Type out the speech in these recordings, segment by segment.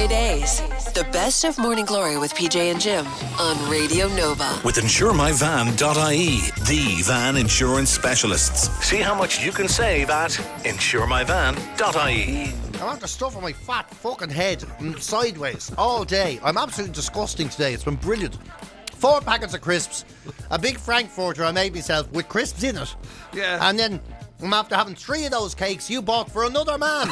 GloryDaze. The best of Morning Glory with PJ and Jim on Radio Nova. With InsureMyVan.ie, the van insurance specialists. See how much you can save at InsureMyVan.ie. I want to stuff on my fat fucking head sideways all day. I'm absolutely disgusting today. It's been brilliant. 4 packets of crisps, a big Frankfurter I made myself with crisps in it. Yeah. And then I'm after having 3 of those cakes you bought for another man.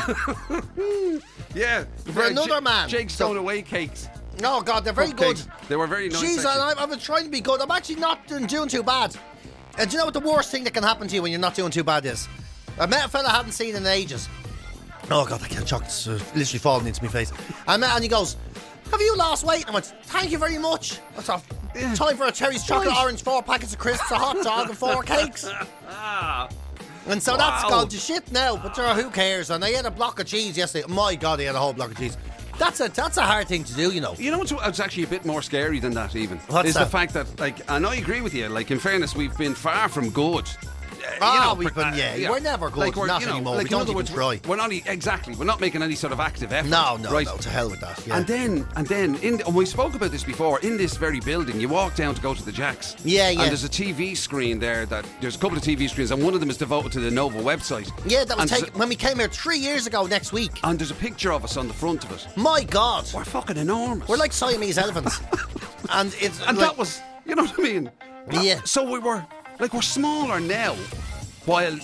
Yeah. For another man. Jake's Stone Away cakes. Oh, God, they're very good. Cakes. They were very nice. Jeez, I've been trying to be good. I'm actually not doing too bad. And do you know what the worst thing that can happen to you when you're not doing too bad is? I met a fella I hadn't seen in ages. Oh, God, that chocolate's literally falling into my face. And he goes, have you lost weight? And I went, thank you very much. That's off. Yeah. Time for a Cherry's chocolate orange, 4 packets of crisps, a hot dog and 4 cakes. And so that's gone to shit now, but who cares? And I had a block of cheese yesterday. My God, I had a whole block of cheese. That's a hard thing to do, you know. You know what's actually a bit more scary than that even? What's that? The fact that, like, and I agree with you, like, in fairness, we've been far from good. We've been, we're never good, like not anymore. Like, we don't even try. We're not we're not making any sort of active effort. No, right? No, to hell with that. Yeah. And then, and we spoke about this before. In this very building, you walk down to go to the Jacks. Yeah. And there's a TV screen there. There's a couple of TV screens, and one of them is devoted to the Nova website. Yeah, that was taken when we came here 3 years ago. Next week. And there's a picture of us on the front of it. My God, we're fucking enormous. We're like Siamese elephants. and that was, you know what I mean? Yeah. So we're smaller now. While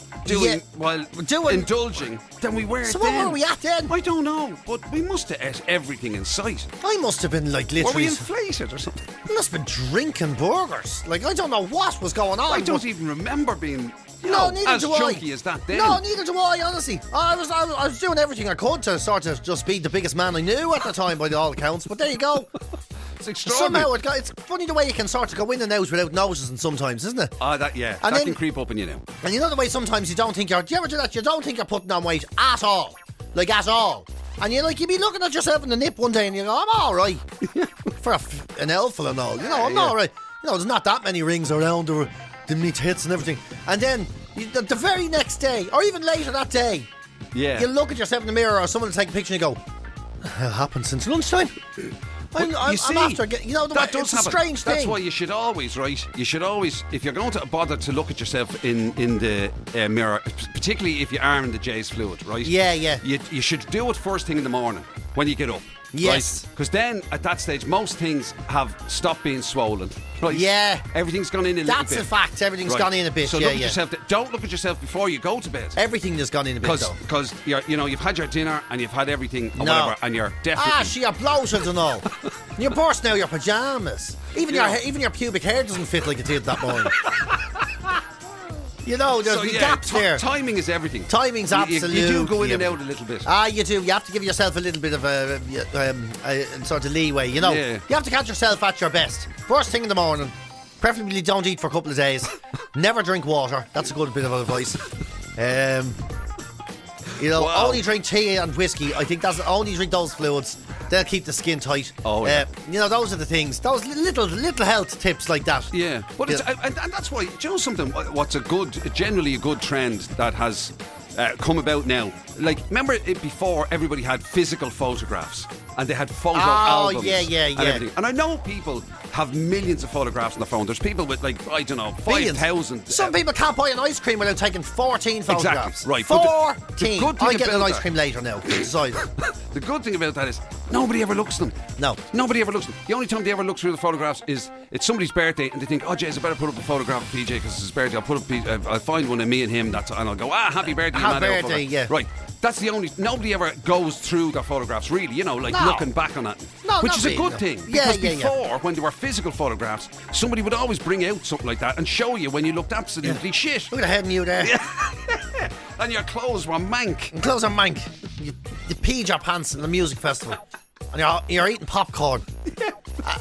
indulging than we were so then. What were we at then? I don't know, but we must have ate everything in sight. I must have been like literally... Were we inflated or something? We must have been drinking burgers. Like, I don't know what was going on. I don't even remember being as chunky as that then. No, neither do I, honestly. I was doing everything I could to sort of just be the biggest man I knew at the time by all accounts, but there you go. It's extraordinary. Somehow it's funny the way you can sort of go in and out without noticing sometimes, isn't it? That can creep up in you now. And you know the way sometimes you don't think you're... Do you ever do that? You don't think you're putting on weight at all. Like, at all. And you'd be looking at yourself in the nip one day and you go, I'm alright. For an elf and all. You know, I'm alright. You know, there's not that many rings around or the meat hits and everything. And then the very next day, or even later that day, you look at yourself in the mirror or someone will take a picture and you go, what the hell happened since lunchtime? I'm after getting, it's a strange thing. That's why you should always, if you're going to bother to look at yourself in the mirror, particularly if you are in the J's fluid, right? Yeah. You should do it first thing in the morning when you get up. Yes. Because then, at that stage, most things have stopped being swollen. Right? Yeah. Everything's gone in a little bit. That's a fact. Everything's gone in a bit. So look at yourself. Don't look at yourself before you go to bed. Everything has gone in a bit, though. Because you've had your dinner and you've had everything or whatever, and you're definitely... you're bloated and all. You're bursting out your pyjamas. Even your pubic hair doesn't fit like it did that morning. You know, there's gaps there. Timing is everything. Timing's absolute. You do go in and out a little bit. You do. You have to give yourself a little bit of a sort of leeway, you know. Yeah. You have to catch yourself at your best. First thing in the morning, preferably don't eat for a couple of days. Never drink water. That's a good bit of advice. Only drink tea and whiskey. I think that's only drink those fluids. They'll keep the skin tight. Those are the things. Those little health tips like that. Yeah, but and that's why. Do you know something? What's generally a good trend that has come about now? Like, remember before everybody had physical photographs and they had photo albums. And everything. And I know people have millions of photographs on their phone. There's people with 5,000. Some people can't buy an ice cream without taking 14 photographs. Exactly, right. 14. I'm getting an ice cream later now. The good thing about that is nobody ever looks at them. No. Nobody ever looks at them. The only time they ever look through the photographs is it's somebody's birthday and they think, oh, Jays, I better put up a photograph of PJ because it's his birthday. I'll find one of me and him and I'll go, happy birthday. Happy birthday, yeah. Right. That's the only... Nobody ever goes through their photographs, really, looking back on it. No, which is a good thing. Yeah, because before, when there were physical photographs, somebody would always bring out something like that and show you when you looked absolutely shit. Look at the head of you there. Yeah. And your clothes were mank. You peed your pants in the music festival. And you're eating popcorn.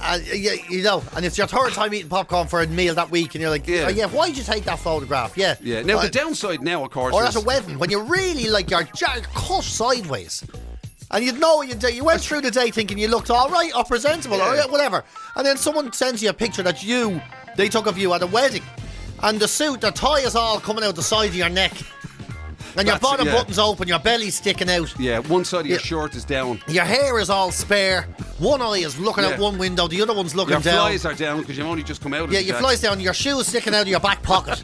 And it's your third time eating popcorn for a meal that week, and you're like, why did you take that photograph? Yeah. Now, the downside now, of course, or at a wedding, when you really, you're cut sideways. And you went through the day thinking you looked all right or presentable or whatever. And then someone sends you a picture that they took of you at a wedding. And the tie is all coming out the side of your neck. And your bottom button's open, your belly's sticking out. Yeah, one side of your shirt is down. Your hair is all spare. One eye is looking out one window, the other one's looking down. Your flies are down because you've only just come out of Yeah, your flies down, your shoes sticking out of your back pocket.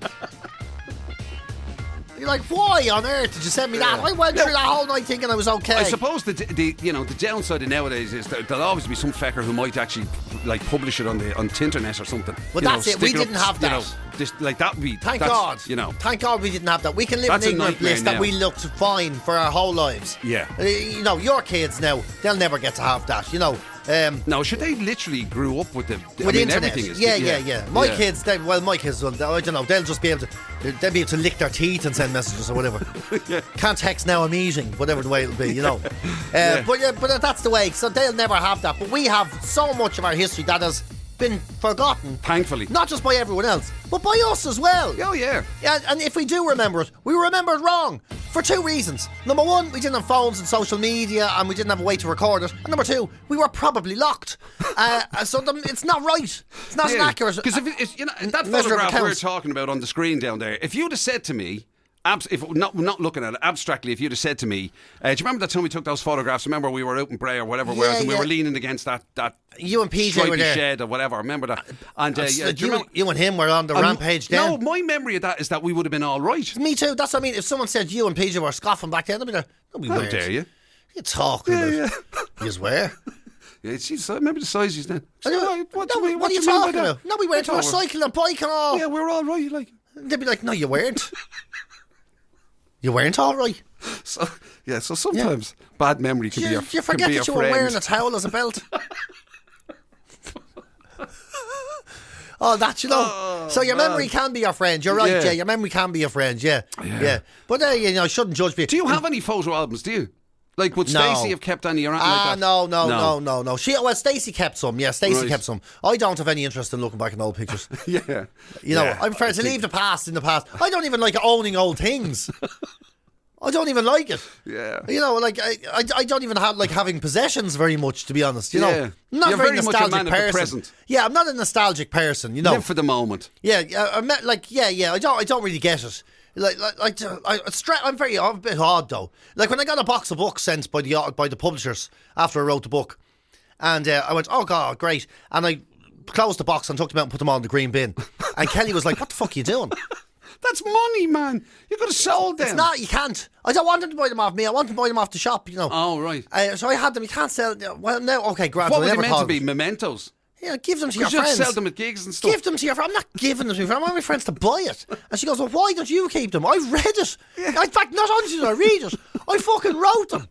You're like, why on earth did you send me that? I went through that whole night thinking I was okay. I suppose the downside of nowadays is that there'll always be some fecker who might actually like publish it on the internet or something. Well, that's it. We didn't have that. That would be. Thank God. Thank God we didn't have that. We can live in ignorant bliss that we looked fine for our whole lives. Yeah. Your kids now, they'll never get to have that. No, should they literally grew up with with internet? Everything is yeah. My kids, my kids, I don't know. They'll just be able to lick their teeth and send messages or whatever. Can't text now. I'm eating, whatever the way it'll be. But that's the way. So they'll never have that. But we have so much of our history that has been forgotten. Thankfully, not just by everyone else, but by us as well. Oh yeah. And if we do remember it, we remember it wrong for two reasons. Number one, we didn't have phones and social media, and we didn't have a way to record it. And number two, we were probably locked. So it's not right. It's not accurate. Because if in that photograph we're talking about on the screen down there, if you'd have said to me, if not looking at it abstractly, if you'd have said to me, do you remember that time we took those photographs? Remember we were out in Bray or whatever, and we were leaning against that you and PJ were there, shed or whatever. Remember that? And you and him were on the rampage then. No, my memory of that is that we would have been all right. Me too. That's what I mean. If someone said you and PJ were scoffing back then, I'd be like, how dare you? You're talking about. You swear? Yeah, remember the sizes then. What are you talking about? No, we went to a cycle and bike and all. Yeah, we were all right. Like they'd be like, no, you weren't. You weren't all right. So sometimes bad memory can be a friend. Do you forget that you were wearing a towel as a belt? So your memory can be your friend. You're right, Jay. Your memory can be your friend. Yeah. But shouldn't judge me. Do you have any photo albums? Do you? Like, would Stacey have kept any or anything like that? No. Stacey kept some. Yeah, Stacey kept some. I don't have any interest in looking back in old pictures. I prefer to leave the past in the past. I don't even like owning old things. I don't even like it. Yeah. I don't even have like having possessions very much, to be honest. I'm not You're very nostalgic nostalgic much a man person. Of the present. Yeah, I'm not a nostalgic person. Live for the moment. Yeah, I don't really get it. I'm a bit odd though. Like when I got a box of books sent by the publishers after I wrote the book, and I went, oh God, great, and I closed the box and took them out and put them all in the green bin. And Kelly was like, what the fuck are you doing? That's money, man. You could have sold them. It's not. You can't. I don't want them to buy them off me. I want them to buy them off the shop. Oh right. So I had them. You can't sell. Well, no. Okay, grand. What were they meant to be? Mementos. Yeah, give them to your friends. Just sell them at gigs and stuff. Give them to your friends. I'm not giving them to my friends. I want my friends to buy it. And she goes, well, why don't you keep them? I read it. Yeah. In fact, not only did I read it, I fucking wrote them.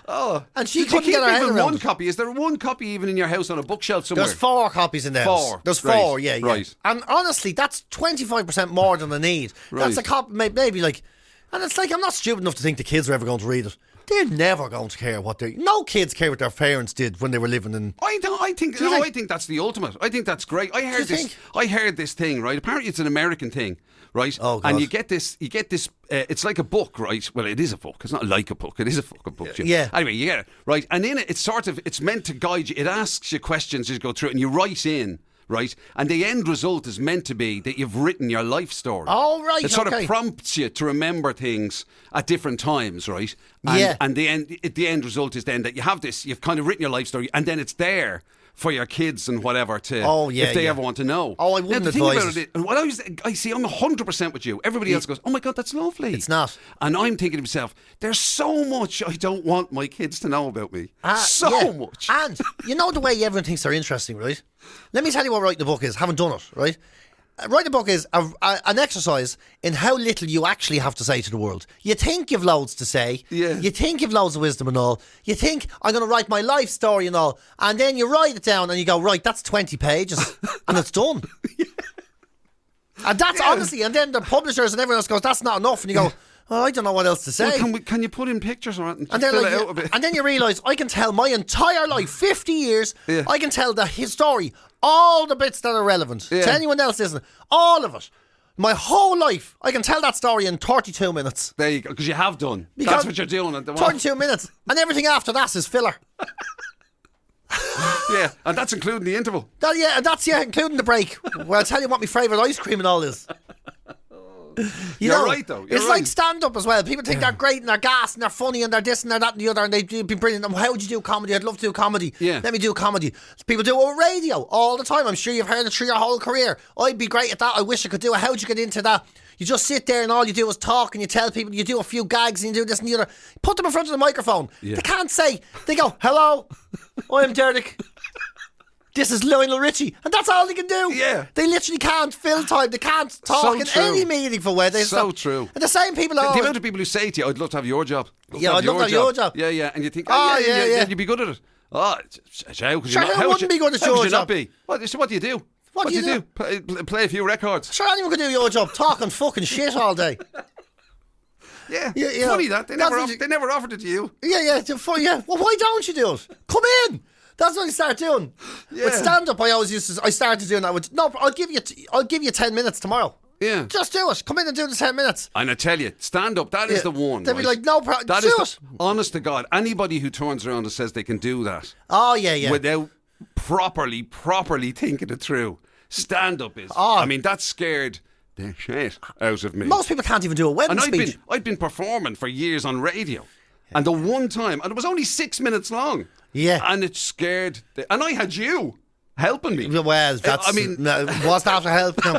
Oh, and she couldn't get her head around one copy. Is there one copy even in your house on a bookshelf somewhere? There's 4 copies in there. 4. There's 4, right. yeah. Right. And honestly, that's 25% more than I need. Right. That's a copy, maybe like, and it's like I'm not stupid enough to think the kids are ever going to read it. They're never going to care no kids care what their parents did when they were living in. I think that's the ultimate. I think that's great. I heard this thing, right? Apparently it's an American thing, right? Oh, God. And you get this, it's like a book, right? Well, it is a book. It's not like a book. It is a fucking book. Yeah. Anyway, you get it, right? And in it, it's meant to guide you. It asks you questions as you go through it, and you write in. Right, and the end result is meant to be that you've written your life story. Oh, right. It sort of prompts you to remember things at different times, right? And the end result is then that you have this. You've kind of written your life story, and then it's there for your kids and whatever to. if they ever want to know. Oh, I wouldn't advise it. And I see, I'm 100% with you. Everybody else goes, oh my God, that's lovely. It's not. And I'm thinking to myself, there's so much I don't want my kids to know about me. So much. And you know the way everyone thinks they're interesting, right? Let me tell you what writing a book is. Haven't done it, right? Writing a book is an exercise in how little you actually have to say to the world. You think you've loads to say. Yeah. You think you've loads of wisdom and all. You think, I'm going to write my life story and all. And then you write it down and you go, right, that's 20 pages. And it's done. And that's honestly, and then the publishers and everyone else goes, that's not enough. And you go, I don't know what else to say. Well, can you put in pictures or anything? And, fill it out a bit? And then you realise I can tell my entire life, 50 years, I can tell his story, all the bits that are relevant to anyone else, isn't it? All of it. My whole life, I can tell that story in 32 minutes. There you go, because you have done. That's what you're doing at the moment. 32 minutes. And everything after that is filler. Yeah, and that's including the interval. That's including the break. Well, I'll tell you what my favourite ice cream and all is. You're right, though. It's like stand-up as well. People think they're great and they're gas and they're funny and they're this and they're that and the other and they'd be brilliant. And how would you do comedy? I'd love to do comedy. Yeah. Let me do comedy. People do it with radio all the time. I'm sure you've heard it through your whole career. I'd be great at that. I wish I could do it. How'd you get into that? You just sit there and all you do is talk and you tell people, you do a few gags and you do this and the other. Put them in front of the microphone. Yeah. They can't say. They go, hello, I'm Derek. This is Lionel Richie. And that's all they can do. Yeah. They literally can't fill time. They can't talk So in true. any meaningful way. True. And the same people The are... amount of people who say to you, I'd love to have your job. Yeah, I'd love to have your job. Yeah. And you think, you'd be good at it. Oh, how could you not? Sure, I wouldn't be good at how your could you job. not be? What do you do? What do you do? Play a few records. Sure, anyone could do your job. Talking fucking shit all day. Yeah. Yeah, Funny that. They never, that's- they never offered it to you. Yeah. Well, why don't you do it? Come in. That's what I start doing. Yeah. With stand-up, I started doing that with... No, I'll give you 10 minutes tomorrow. Yeah. Just do it. Come in and do the 10 minutes. And I tell you, stand up, that is Yeah. the one. They'll be right? like, no problem. That Do is it. honest to God, anybody who turns around and says they can do that Oh, yeah. without properly thinking it through, stand up is. Oh. I mean, that scared the shit out of me. Most people can't even do a wedding and speech. I'd been performing for years on radio, and the one time, and it was only 6 minutes long. Yeah. And it scared. And I had you helping me. Well, that's... I mean, was that for help? No.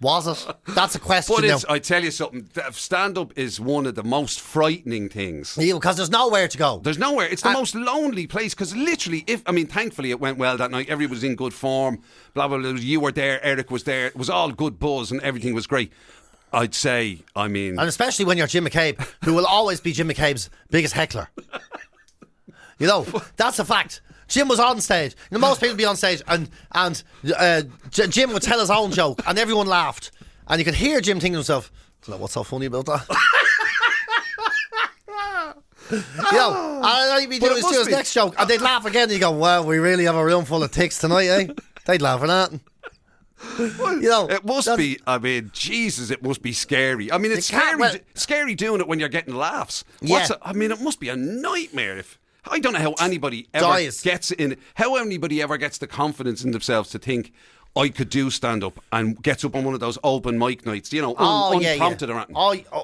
Was it? That's a question but now. I tell you something. Stand up is one of the most frightening things. Yeah, because there's nowhere to go. There's nowhere. It's the most lonely place because literally, thankfully it went well that night. Everybody was in good form. Blah, blah, blah. You were there. Eric was there. It was all good buzz and everything was great. I'd say, and especially when you're Jim McCabe, who will always be Jim McCabe's biggest heckler. You know, that's a fact. Jim was on stage. You know, most people would be on stage and Jim would tell his own joke and everyone laughed. And you could hear Jim thinking to himself, what's so funny about that? You know, and all he'd be doing is do his next joke and they'd laugh again and you go, well, we really have a room full of ticks tonight, eh? They'd laugh at that. You know, it must be. I mean, Jesus, it must be scary. I mean, it's scary doing it when you're getting laughs. Yeah. It must be a nightmare. If I don't know how anybody ever gets the confidence in themselves to think I could do stand up and gets up on one of those open mic nights. You know, unprompted or anything.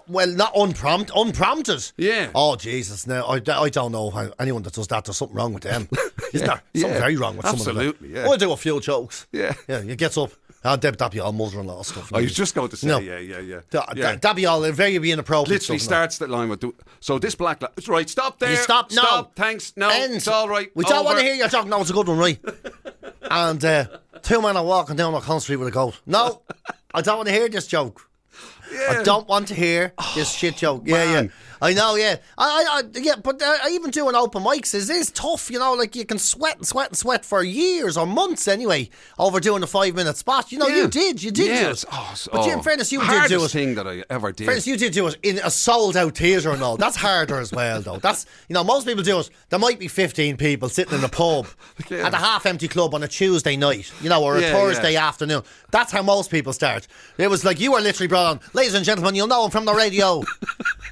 Well, not unprompted. Yeah. Oh Jesus! No, I don't know how anyone that does that. There's something wrong with them. Isn't there? Something very wrong with someone. Absolutely. Yeah. I'll do a few jokes. Yeah. Yeah. You gets up. That'd be all mother-in-law stuff. I was just going to say, No. yeah. That'd be all very inappropriate. Literally stuff, starts that line with, so this black lad, right, stop there. You stop, no. Stop, thanks, no, it's all right. We don't want to hear your joke. No, it's a good one, right? And two men are walking down O'Connell Street with a goat. No, I don't want to hear this joke. Yeah. I don't want to hear this shit joke. Yeah. I know, yeah. But even doing open mics is tough, you know, like you can sweat for years or months anyway over doing a 5-minute spot. You know, you did do it. But in fairness, you did do it. Thing that I ever did. In fairness, you did do it in a sold-out theatre and all. That's harder as well, though. That's, you know, most people do it. There might be 15 people sitting in a pub at a half-empty club on a Tuesday night, you know, or a Thursday afternoon. That's how most people start. It was like you were literally brought on, ladies and gentlemen, you'll know him from the radio.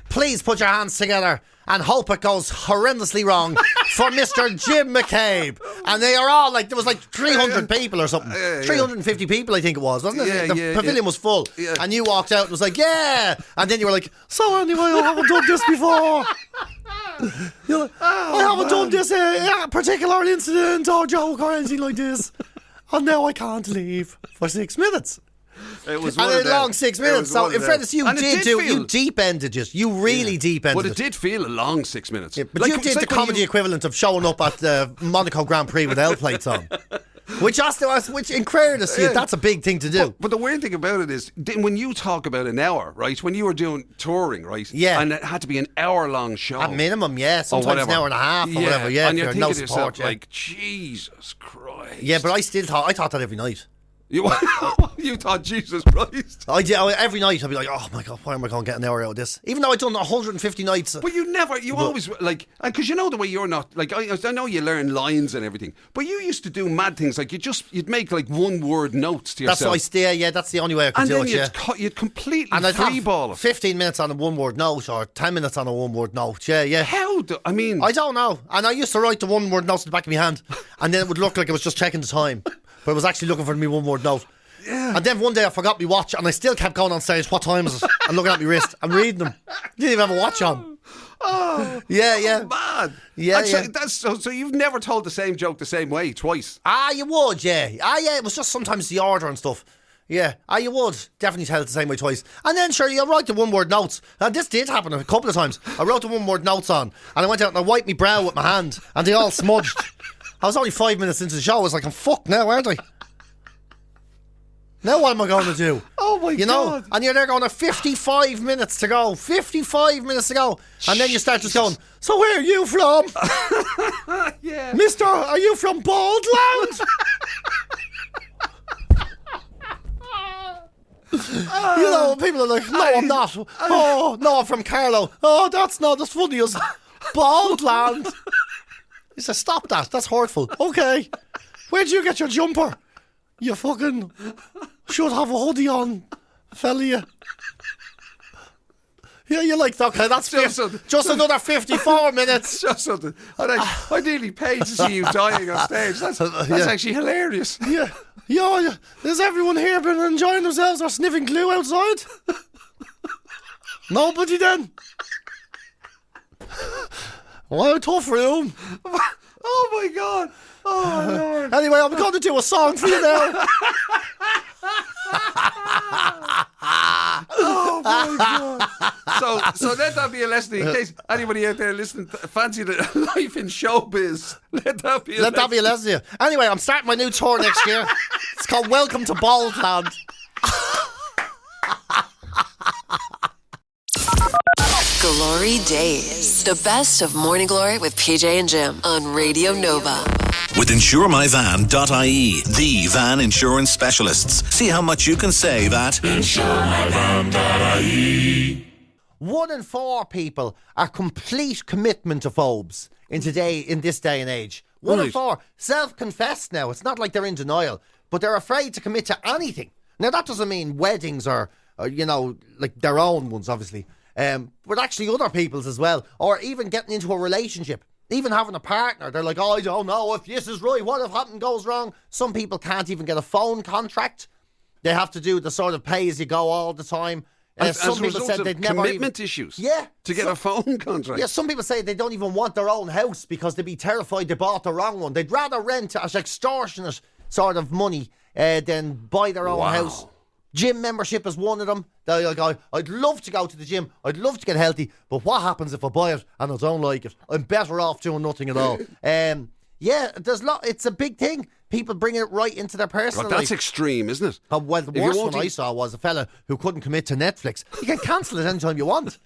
Please put your hands together and hope it goes horrendously wrong for Mr. Jim McCabe. And they are all like, there was like 300 people or something. 350 people, I think it was, wasn't it? The pavilion was full. Yeah. And you walked out and was like, yeah. And then you were like, so anyway, I haven't done this before. You're like, I haven't done this particular incident or joke or anything like this. And now I can't leave for 6 minutes. It was and a long 6 minutes. So, in fairness, you deep ended it. You really deep ended it. But it did feel a long 6 minutes. Yeah, but like, you did the comedy equivalent of showing up at the Monaco Grand Prix with L plates on. Which in fairness, that's a big thing to do. But the weird thing about it is, when you talk about an hour, right? When you were doing touring, right? Yeah. And it had to be an hour-long show. At minimum, yeah. Sometimes an hour and a half or whatever, yeah. And you're thinking no to support, yourself, like, Jesus Christ. Yeah, but I thought that every night. You thought, Jesus Christ. I did. Every night I'd be like, oh my God, why am I going to get an hour out of this? Even though I'd done 150 nights. But always, like, because you know the way you're not, like, I know you learn lines and everything, but you used to do mad things, like you'd make like 1-word notes to yourself. That's what that's the only way I could do it, you'd completely and I'd freeball have it. 15 minutes on a 1-word note or 10 minutes on a 1-word note, yeah. How I don't know. And I used to write the 1-word notes in the back of my hand and then it would look like I was just checking the time, but I was actually looking for me 1-word note. Yeah. And then one day I forgot my watch and I still kept going on stage. What time is it? I'm looking at my wrist. I'm reading them. Didn't even have a watch on. Oh, yeah. Man. Yeah, So you've never told the same joke the same way twice? You would, yeah. It was just sometimes the order and stuff. Yeah, you would definitely tell it the same way twice. And then, sure, you'll write the one-word notes. And this did happen a couple of times. I wrote the one-word notes on, and I went out and I wiped my brow with my hand, and they all smudged. I was only 5 minutes into the show. I was like, I'm fucked now, aren't I? Now what am I going to do? Oh, my God. And you're there going, 55 minutes to go. 55 minutes to go. And then you start just going, so where are you from? Yeah. Mister, are you from Baldland? People are like, no, I'm not. Oh, no, I'm from Carlow. Oh, that's not as funny as Baldland. He said, stop that. That's hurtful. Okay. Where'd you get your jumper? You fucking should have a hoodie on, fella. Yeah, you're like, okay, that's just another 54 minutes. Just something. I nearly paid to see you dying on stage. That's actually hilarious. Yeah. Has everyone here been enjoying themselves or sniffing glue outside? Nobody then. What a tough room. Oh my God. Oh Lord. Anyway, I'm going to do a song for you now. Oh my God. So let that be a lesson in case anybody out there listening fancy the life in showbiz. Let that be a lesson. Anyway, I'm starting my new tour next year. It's called Welcome to Baldland. GloryDaze. The best of Morning Glory with PJ and Jim on Radio Nova. With InsureMyVan.ie, the van insurance specialists. See how much you can save at InsureMyVan.ie. 1 in 4 people are complete commitment-ophobes in this day and age. 1 in 4 self-confessed now. It's not like they're in denial, but they're afraid to commit to anything. Now that doesn't mean weddings or like their own ones, obviously. But actually other people's as well, or even getting into a relationship, even having a partner. They're like, I don't know if this is right, what if something goes wrong? Some people can't even get a phone contract. They have to do the sort of pay as you go all the time. Some people said they'd never commitment issues. Yeah, to get a phone contract. Yeah, some people say they don't even want their own house because they'd be terrified they bought the wrong one. They'd rather rent as extortionate sort of money than buy their own house. Gym membership is one of them. They're like, I'd love to go to the gym. I'd love to get healthy. But what happens if I buy it and I don't like it? I'm better off doing nothing at all. It's a big thing. People bring it right into their personal life. That's extreme, isn't it? The worst one I saw was a fella who couldn't commit to Netflix. You can cancel it anytime you want.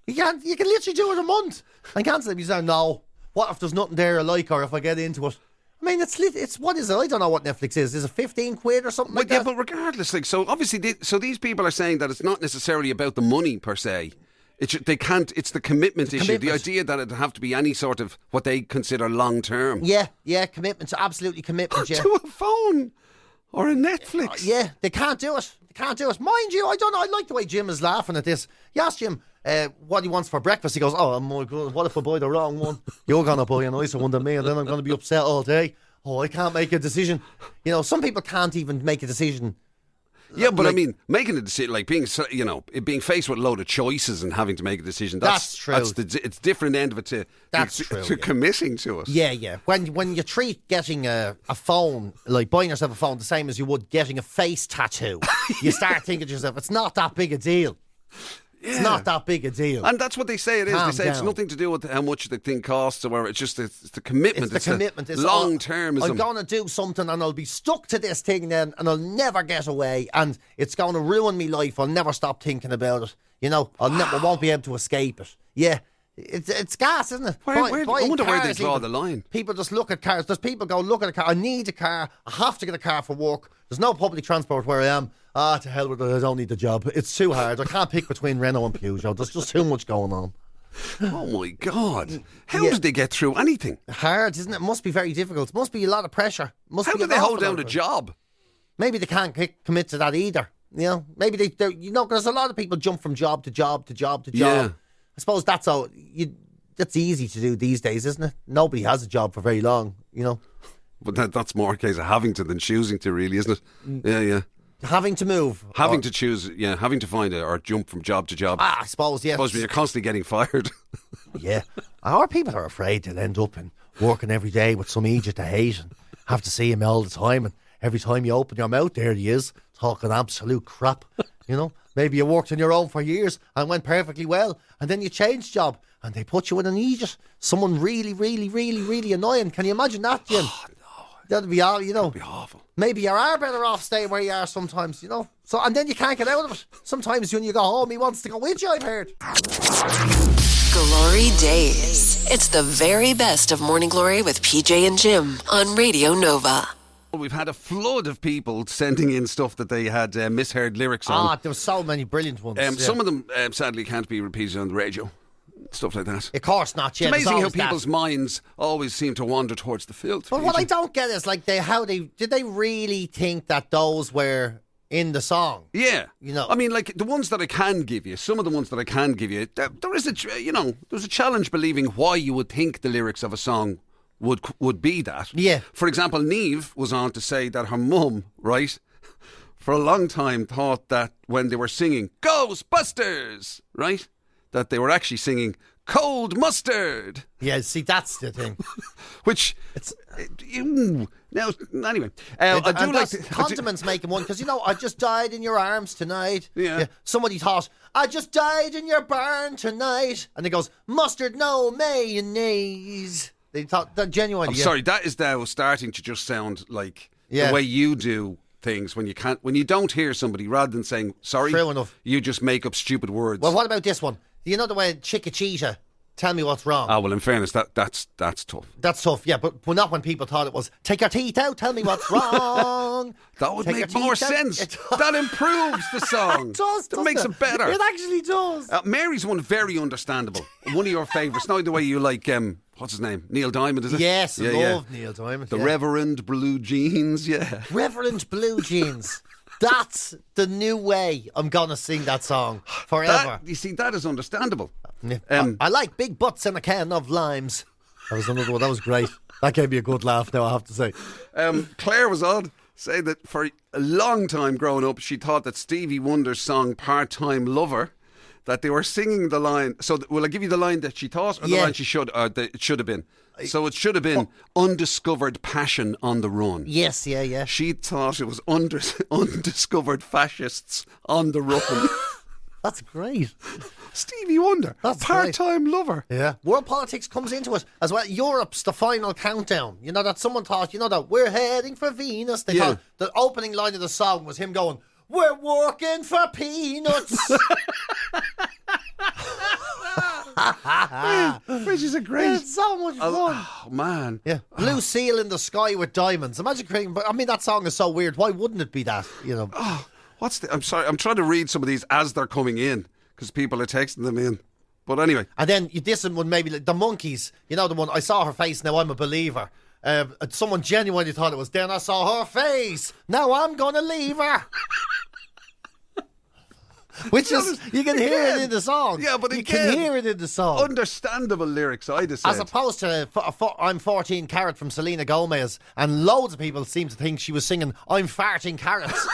You can literally do it a month and cancel it. You say, no, what if there's nothing there I like, or if I get into it? I mean, it's what is it? I don't know what Netflix is. Is it 15 quid or something like that? Yeah, but regardless, so obviously, these people are saying that it's not necessarily about the money per se. It's the commitment issue. The idea that it'd have to be any sort of what they consider long term. Yeah, commitment. Absolutely commitment. Yeah. To a phone or a Netflix. They can't do it. Mind you, I don't know. I like the way Jim is laughing at this. You ask Jim what he wants for breakfast. He goes, oh my God, what if I buy the wrong one? You're going to buy a nicer one than me, and then I'm going to be upset all day. Oh, I can't make a decision. Some people can't even make a decision. Yeah, but I mean, making a decision, like being faced with a load of choices and having to make a decision. That's true. It's different end of it to committing to it. Yeah. When you treat getting a phone, like buying yourself a phone, the same as you would getting a face tattoo, you start thinking to yourself, it's not that big a deal. Yeah. It's not that big a deal. And that's what they say it is. They say it's nothing to do with how much the thing costs or whatever. It's just it's the commitment. It's the commitment. It's long-termism. I'm going to do something and I'll be stuck to this thing then and I'll never get away and it's going to ruin my life. I'll never stop thinking about it. I won't be able to escape it. Yeah. It's gas, isn't it? I wonder where they draw the line. People just look at cars. There's people go, look at a car. I need a car. I have to get a car for work. There's no public transport where I am. To hell with it. I don't need the job. It's too hard. I can't pick between Renault and Peugeot. There's just too much going on. Oh my God. How did they get through anything? Hard, isn't it? Must be very difficult. Must be a lot of pressure. How do they hold down a job? Maybe they can't commit to that either. Maybe because there's a lot of people jump from job to job to job to job. Yeah. I suppose that's easy to do these days, isn't it? Nobody has a job for very long, But that's more a case of having to than choosing to, really, isn't it? Yeah. Having to move. Having to choose, having to find or jump from job to job. I suppose, yeah. Suppose when you're constantly getting fired. Yeah. Our people are afraid they'll end up in working every day with some idiot they hate and have to see him all the time. And every time you open your mouth, there he is, talking absolute crap. You know, maybe you worked on your own for years and went perfectly well, and then you changed job and they put you with an idiot, someone really, really, really, really annoying. Can you imagine that, Jim? Oh, no. That'd be all, That'd be awful. Maybe you are better off staying where you are sometimes, So, and then you can't get out of it. Sometimes when you go home, he wants to go with you, I've heard. GloryDaze. It's the very best of Morning Glory with PJ and Jim on Radio Nova. We've had a flood of people sending in stuff that they had misheard lyrics on. There were so many brilliant ones. Some of them, sadly, can't be repeated on the radio. Stuff like that. Of course not, yeah. It's amazing how people's minds always seem to wander towards the filth. But what I don't get is, like, did they really think that those were in the song? Yeah. I mean, like, the ones that I can give you, some of the ones that I can give you, there's a challenge believing why you would think the lyrics of a song would be that. Yeah. For example, Niamh was on to say that her mum, right, for a long time thought that when they were singing Ghostbusters, right, that they were actually singing Cold Mustard. Yeah, see, that's the thing. Which, now, anyway. I do like condiments making one, because, I just died in your arms tonight. Yeah. Somebody thought, I just died in your barn tonight. And it goes, mustard, no mayonnaise. They thought that genuinely. I'm sorry, that is now starting to just sound like the way you do things when you don't hear somebody, rather than saying sorry. True enough. You just make up stupid words. Well, what about this one? You know the way Chickachita, tell me what's wrong. Well, in fairness, that's tough. That's tough, yeah, but not when people thought it was take your teeth out, tell me what's wrong. That would make more sense. That improves the song. It does. That makes it better. It actually does. Mary's one very understandable. One of your favourites. Not the way you like. What's his name? Neil Diamond, is it? Yes, I love Neil Diamond. The Reverend Blue Jeans, Reverend Blue Jeans. That's the new way I'm going to sing that song forever. You see, that is understandable. I like big butts and a can of limes. That was another one. That was great. That gave me a good laugh now, I have to say. Claire was on saying that for a long time growing up, she thought that Stevie Wonder's song Part-Time Lover, that they were singing the line. So, will I give you the line that she thought, or the line she should, or it should have been? So it should have been undiscovered passion on the run. Yes, yeah. She thought it was undiscovered fascists on the run. That's great. Stevie Wonder, that's part-time lover. Yeah. World politics comes into it as well. Europe's the final countdown. You know that someone thought, that we're heading for Venus. They thought the opening line of the song was him going, we're working for peanuts. Which is a great. It's so much fun. Oh man. Yeah. Blue seal in the sky with diamonds. Imagine creating. I mean, that song is so weird. Why wouldn't it be that? Oh, I'm sorry. I'm trying to read some of these as they're coming in because people are texting them in. But anyway. And then this one, maybe like the Monkeys. You know the one. I saw her face. Now I'm a believer. Someone genuinely thought it was. Then I saw her face. Now I'm gonna leave her. Which is, you can hear it in the song. Yeah, but you can hear it in the song. Understandable lyrics, I'd have said. As opposed to I'm 14 Carat from Selena Gomez, and loads of people seem to think she was singing I'm farting carrots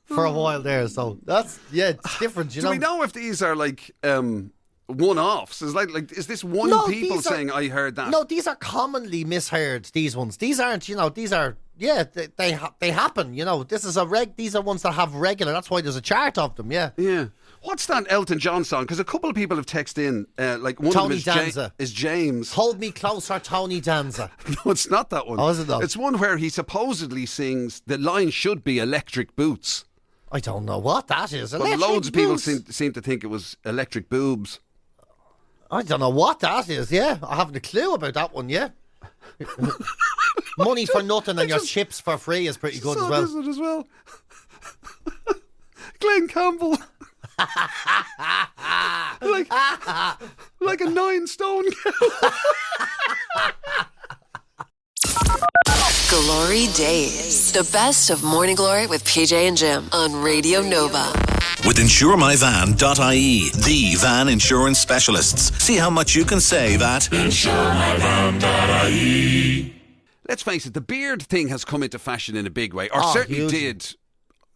for a while there. So that's, it's different, Do we know if these are like one-offs? Is is this one people saying I heard that? No, these are commonly misheard, these ones. These aren't, these are... Yeah, they happen, This is these are ones that have regular. That's why there's a chart of them, yeah. Yeah. What's that Elton John song? Because a couple of people have texted in, like one Tony of them Danza. is James. Hold Me Closer, Tony Danza. No, it's not that one. Oh, is it not? It's one where he supposedly sings, the line should be electric boots. I don't know what that is. But loads of people seem to think it was electric boobs. I don't know what that is, yeah. I haven't a clue about that one, yeah. Money for nothing and your chips for free is pretty good as well. Is it as well? Glenn Campbell. like a 9-stone girl. GloryDaze. The best of Morning Glory with PJ and Jim on Radio Nova. With InsureMyVan.ie, the van insurance specialists. See how much you can save at InsureMyVan.ie. let's face it, the beard thing has come into fashion in a big way, or Oh, certainly hugely. did.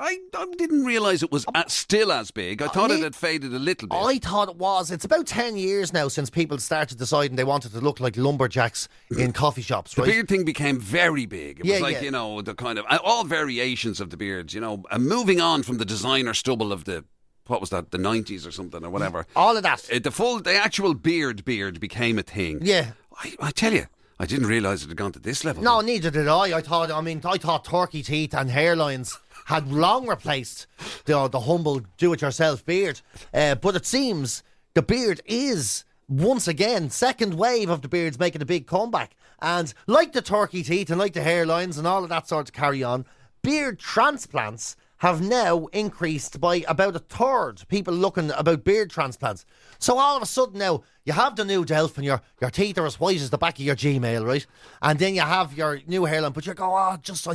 I didn't realise it was still as big. I thought it had faded a little bit. I thought it was. It's about 10 years now since people started deciding they wanted to look like lumberjacks in coffee shops, The right? beard thing became very big. It Yeah, was like, yeah. you know, the kind of all variations of the beards, you know, and moving on from the designer stubble of the, what was that, the 90s or something or whatever. All of that. The actual beard became a thing. Yeah. I tell you, I didn't realise it had gone to this level. No, neither did I. I thought turkey teeth and hairlines had long replaced the humble do-it-yourself beard. But it seems the beard is, once again, second wave of the beards making a big comeback. And like the turkey teeth and like the hairlines and all of that sort of carry on, beard transplants have now increased by about a third. People looking about beard transplants. So all of a sudden now, you have the new Delph and your teeth are as white as the back of your Gmail, right? And then you have your new hairline, but you go, I just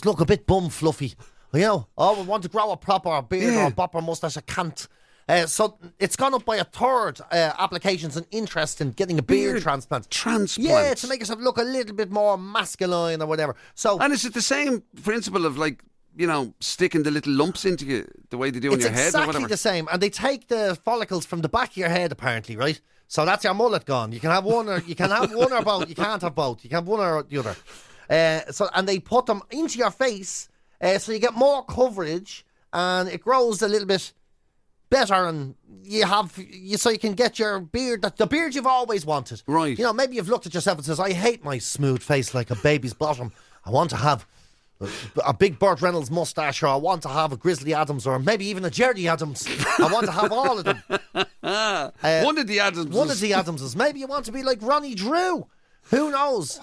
look a bit bum fluffy. You know, I want to grow a proper beard or a proper moustache, I can't. So it's gone up by a third, applications and interest in getting a beard transplant. Yeah, to make yourself look a little bit more masculine or whatever. So, and is it the same principle of, like, you know, sticking the little lumps into you the way they do in your head or exactly whatever? the same. And they take the follicles from the back of your head, apparently, right? So that's your mullet gone. You can have one or both. You can't have both. You can have one or the other. And they put them into your face, so you get more coverage and it grows a little bit better, and so you can get your beard, the beard you've always wanted. Right. You know, maybe you've looked at yourself and says, I hate my smooth face like a baby's bottom. I want to have a big Burt Reynolds moustache, or I want to have a Grizzly Adams, or maybe even a Jerry Adams. I want to have all of them. One of the Adamses. One of the Adamses. Maybe you want to be like Ronnie Drew. Who knows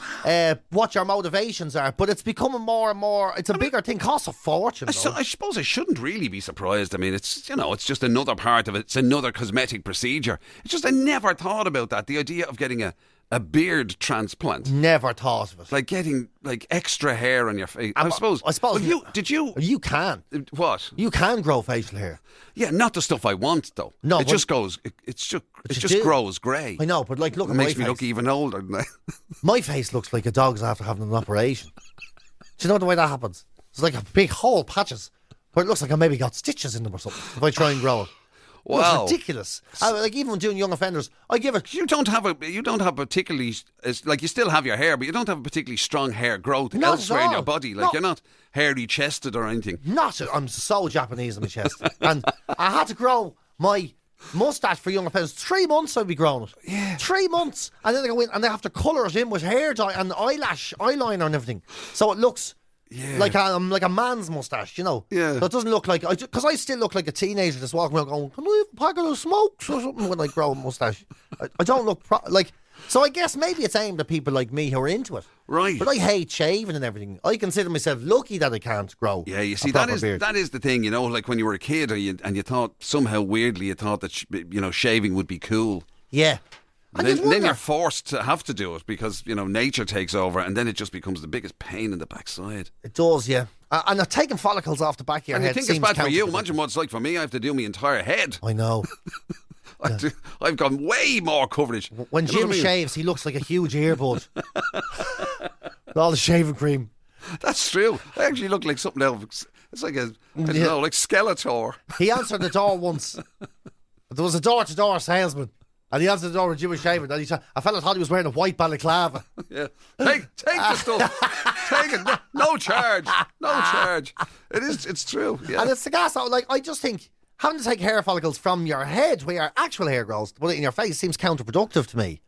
what your motivations are, but it's becoming more and more. It's a bigger thing. Costs a fortune. I suppose I shouldn't really be surprised. I mean, it's just another part of it. It's another cosmetic procedure. It's just I never thought about that. The idea of getting a beard transplant. Never thought of it. Like getting like extra hair on your face. I suppose. Well, You can. What? You can grow facial hair. Yeah, not the stuff I want though. No, it just goes. It just do. grows grey. I know, but like, look It at my makes me face. look even older. Doesn't it? My face looks like a dog's after having an operation. Do you know the way that happens? It's like a big hole, patches, where it looks like I maybe got stitches in them or something. If I try and grow it. Wow. It's ridiculous. Like, even when doing young offenders, I give it. You don't have particularly, it's like you still have your hair, but you don't have a particularly strong hair growth Not elsewhere at in all. your body. Like, No. you're not hairy chested or anything. I'm so Japanese in my chest. And I had to grow my moustache for young offenders. 3 months I'd be growing it. Yeah. 3 months. And then they go in and they have to colour it in with hair dye and eyeliner and everything. So it looks like a man's moustache, you know. Yeah. So it doesn't look like, because I still look like a teenager that's walking around going, can I have a packet of smokes or something when I grow a moustache? I don't look so I guess maybe it's aimed at people like me who are into it. Right. But I hate shaving and everything. I consider myself lucky that I can't grow. Yeah, you see, a proper beard. that is the thing, you know, like when you were a kid and you thought, somehow weirdly, you thought that, shaving would be cool. Yeah. And Then you're forced to have to do it because, nature takes over and then it just becomes the biggest pain in the backside. It does, yeah. And taking follicles off the back of your And head you think it's seems bad for you. counterproductive. Imagine what it's like for me. I have to do my entire head. I know. I've got way more coverage. When You know Jim what I mean? shaves, he looks like a huge earbud. All the shaving cream. That's true. I actually look like something else. It's like like Skeletor. He answered the door once. There was a door-to-door salesman. And he answered the door when Jim was shaving. And a fella thought he was wearing a white balaclava. Yeah. Take the stuff. Take it. No charge. No charge. It's true. Yeah. And it's the gas. Like, I just think having to take hair follicles from your head where your actual hair grows, to put it in your face, seems counterproductive to me.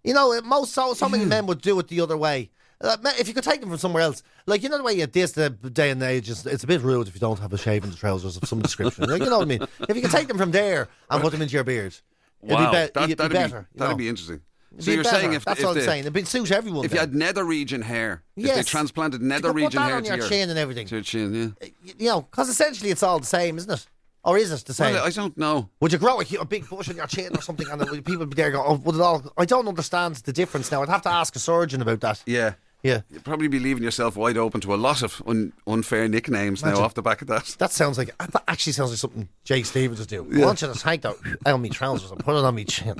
You know, so many men would do it the other way. If you could take them from somewhere else, like, you know the way this the day and age, it's a bit rude if you don't have a shave in the trousers of some description. Like, you know what I mean? If you could take them from there and put them into your beard, Wow, it'd be better. That'd be interesting. It'd So be you're better. saying That's what I'm saying. It'd suit everyone. if you had nether region hair, if they Yes. transplanted You nether could put region that hair on to your chin and everything. to your chin, yeah. You know, because essentially it's all the same, isn't it? Or is it the same? Well, I don't know. Would you grow a big bush on your chin or something, and people would be there going, "Oh, would it all?" I don't understand the difference now. I'd have to ask a surgeon about that. Yeah. Yeah. You'd probably be leaving yourself wide open to a lot of unfair nicknames now Imagine. off the back of that. That actually sounds like something Jake Stevens would do. Yeah. I want you to take that out of me trousers and put it on me chin.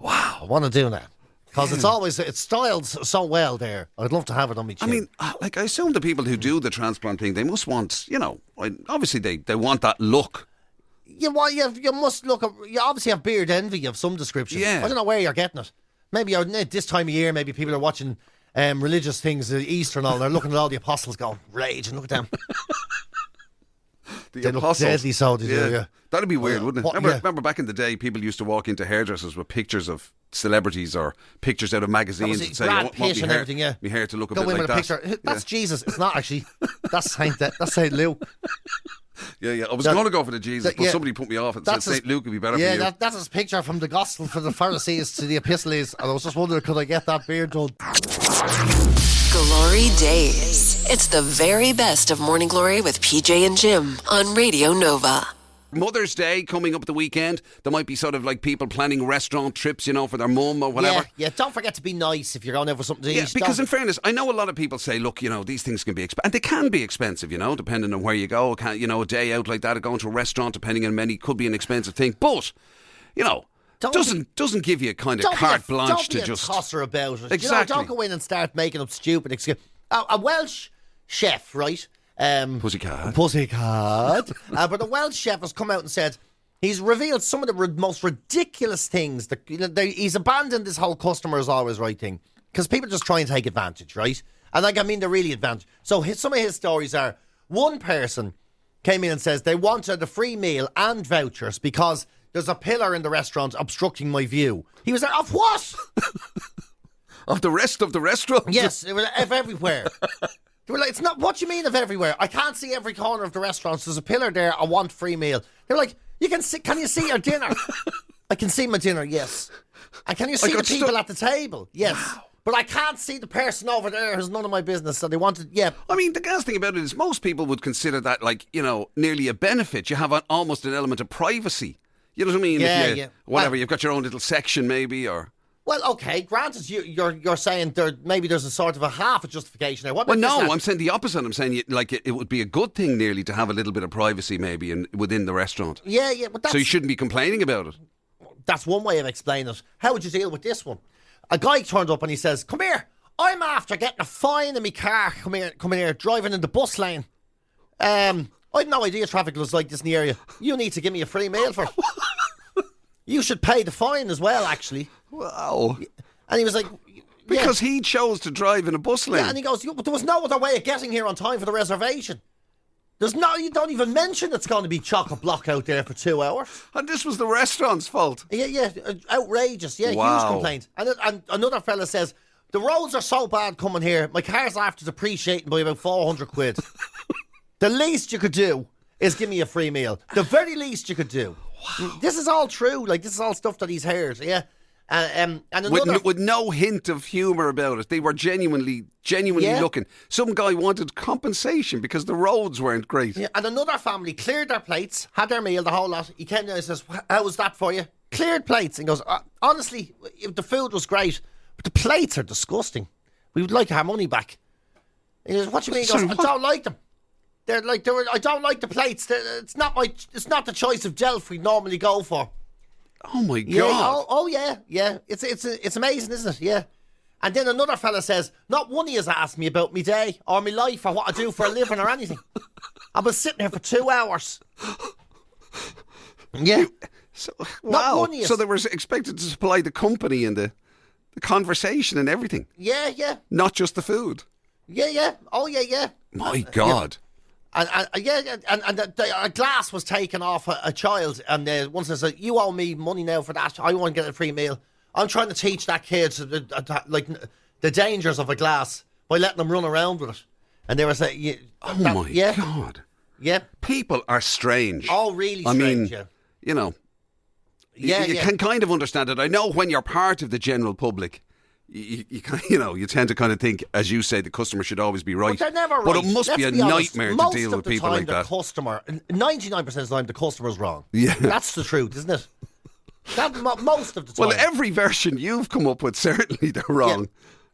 Wow. I want to do that. Because it's styled so well there. I'd love to have it on my chin. I mean, like, I assume the people who do the transplant thing, they must want, obviously they want that look. You must look. You obviously have beard envy of some description. Yeah. I don't know where you're getting it. Maybe this time of year, maybe people are watching religious things, Easter and all. And they're looking at all the apostles, going, "Rage!" And look at them. The they apostles. look deadly, so they do. Yeah. That'd be weird, wouldn't it? What, Remember back in the day, people used to walk into hairdressers with pictures of celebrities or pictures out of magazines and say, Brad "I want Pitt my and hair, everything." Yeah, my hair to look a go bit in like with a that." picture. That's Jesus. It's not actually. That's Saint Luke. Yeah. I was going to go for the Jesus, but somebody put me off and said St. Luke would be better for you. Yeah, that's his picture from the Gospel for the Pharisees to the Epistles. And I was just wondering, could I get that beard done? Glory Days. It's the very best of Morning Glory with PJ and Jim on Radio Nova. Mother's Day coming up at the weekend. There might be sort of like people planning restaurant trips, for their mum or whatever. Yeah. Don't forget to be nice if you're going out for something to eat. Yeah, because in fairness, I know a lot of people say, look, these things can be expensive. And they can be expensive, depending on where you go. A day out like that, or going to a restaurant, depending on many, could be an expensive thing. But, doesn't give you kind of carte blanche to just... Don't be a tosser about it. Exactly. Don't go in and start making up stupid excuses. A Welsh chef, right? Pussycat. But the Welsh chef has come out and said he's revealed some of the most ridiculous things. He's abandoned this whole customer is always right thing because people just try and take advantage, right? And they're really advantage. So some of his stories are, one person came in and says they wanted a free meal and vouchers because there's a pillar in the restaurant obstructing my view. He was like, of what? Of the rest of the restaurant? Yes, it was everywhere. They were like, it's not, what do you mean of everywhere? I can't see every corner of the restaurant. There's a pillar there. I want free meal. They were like, can you see your dinner? I can see my dinner, yes. And can you see the people at the table? Yes. Wow. But I can't see the person over there who's none of my business. So they wanted, I mean, the gas thing about it is most people would consider that nearly a benefit. You have almost an element of privacy. You know what I mean? Yeah, Whatever, you've got your own little section maybe, or... Well, okay, granted, you're saying maybe there's a sort of a half a justification there. I'm saying the opposite. I'm saying it would be a good thing nearly to have a little bit of privacy maybe within the restaurant. Yeah, but so you shouldn't be complaining about it. That's one way of explaining it. How would you deal with this one? A guy turned up and he says, "Come here, I'm after getting a fine in my car. Come here, driving in the bus lane. I had no idea traffic was like this in the area. You need to give me a free meal for it. You should pay the fine as well, actually." Wow. And he was like... Because he chose to drive in a bus lane. Yeah, and he goes, but there was no other way of getting here on time for the reservation. You don't even mention it's going to be chock-a-block out there for 2 hours. And this was the restaurant's fault. Yeah, outrageous. Yeah, wow. Huge complaint. And another fella says, the roads are so bad coming here, my car's after depreciating by about 400 quid. The least you could do is give me a free meal. The very least you could do. Wow. This is all true. Like, this is all stuff that he's heard, yeah. And with no hint of humour about it. They were genuinely looking. Some guy wanted compensation because the roads weren't great. Yeah, and another family cleared their plates, had their meal, the whole lot. He came down and says, "How was that for you?" Cleared plates. And goes, "Honestly, the food was great, but the plates are disgusting. We would like our money back." And he goes, "What do you mean?" He goes, "I don't like them. I don't like the plates. It's not the choice of Jelf we normally go for." Oh my God! Yeah, oh yeah. It's amazing, isn't it? Yeah. And then another fella says, "Not one of you has asked me about me day or my life or what I do for a living or anything. I was sitting here for 2 hours." Yeah. Wow. So they were expected to supply the company and the conversation and everything. Yeah. Not just the food. Yeah. Oh yeah. My God. Yeah. And a glass was taken off a child, and one says, "You owe me money now for that. I want to get a free meal." I'm trying to teach that kid the dangers of a glass by letting them run around with it. And they were saying, God. Yeah. People are strange. Oh, really strange, You can kind of understand it. I know when you're part of the general public, you tend to kind of think, as you say, the customer should always be right. But they're never right. But it must be a nightmare to deal with people like that. 99% of the time, the customer's wrong. Yeah. That's the truth, isn't it? Most of the time. Well, every version you've come up with, certainly they're wrong. Yeah.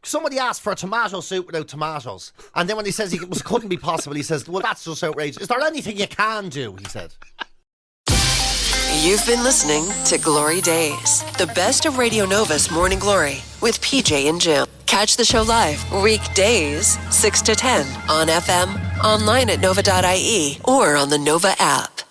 Somebody asked for a tomato soup without tomatoes. And then when he says it couldn't be possible, he says, "Well, that's just outrageous. Is there anything you can do?" He said. You've been listening to Glory Days, the best of Radio Nova's Morning Glory with PJ and Jim. Catch the show live weekdays 6 to 10 on FM, online at nova.ie, or on the Nova app.